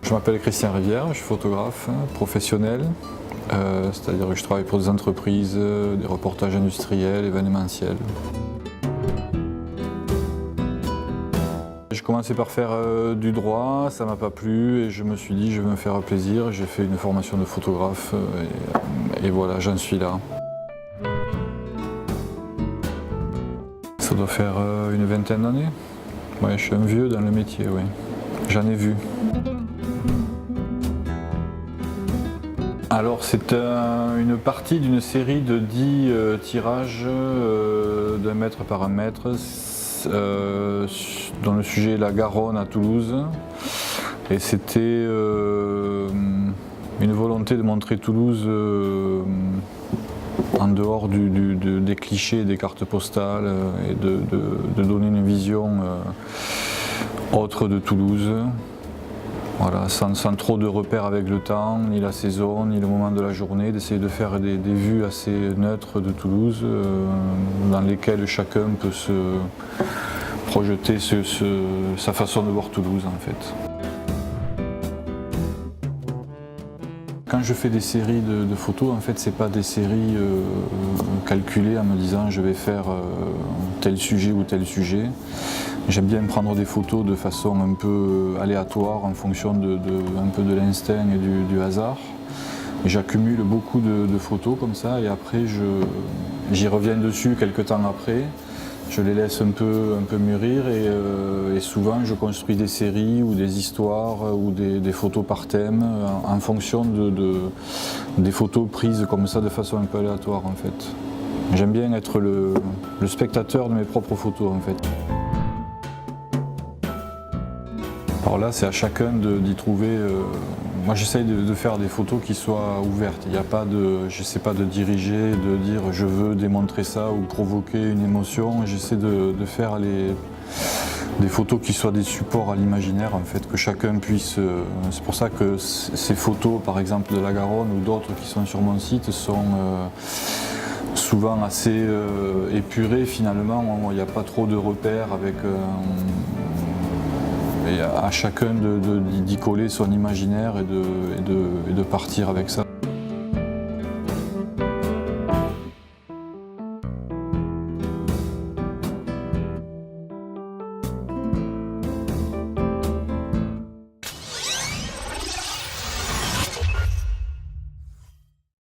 Je m'appelle Christian Rivière, je suis photographe professionnel, c'est-à-dire que je travaille pour des entreprises, des reportages industriels, événementiels. J'ai commencé par faire du droit, ça m'a pas plu et je me suis dit je vais me faire plaisir. J'ai fait une formation de photographe et voilà, j'en suis là. Ça doit faire une vingtaine d'années. Ouais, je suis un vieux dans le métier, oui. J'en ai vu. Alors c'est une partie d'une série de 10 tirages d'1 mètre par 1 mètre dont le sujet est la Garonne à Toulouse. Et c'était une volonté de montrer Toulouse en dehors des clichés, des cartes postales et de donner une vision autre de Toulouse. Voilà, sans trop de repères avec le temps, ni la saison, ni le moment de la journée, d'essayer de faire des vues assez neutres de Toulouse, dans lesquelles chacun peut se projeter sa façon de voir Toulouse en fait. Quand je fais des séries de photos, en fait, c'est pas des séries calculées en me disant je vais faire tel sujet ou tel sujet. J'aime bien prendre des photos de façon un peu aléatoire en fonction un peu de l'instinct et du hasard. J'accumule beaucoup de photos comme ça et après j'y reviens dessus quelques temps après. Je les laisse un peu mûrir et souvent je construis des séries ou des histoires ou des photos par thème en fonction des photos prises comme ça de façon un peu aléatoire en fait. J'aime bien être le spectateur de mes propres photos en fait. Alors là c'est à chacun d'y trouver. Moi j'essaye de faire des photos qui soient ouvertes. Il n'y a pas je sais pas de diriger, de dire je veux démontrer ça ou provoquer une émotion. J'essaie de faire des photos qui soient des supports à l'imaginaire en fait, que chacun puisse. C'est pour ça que ces photos par exemple de la Garonne ou d'autres qui sont sur mon site sont souvent assez épurées finalement. Il n'y a pas trop de repères avec. Et à chacun d'y coller son imaginaire et de partir avec ça.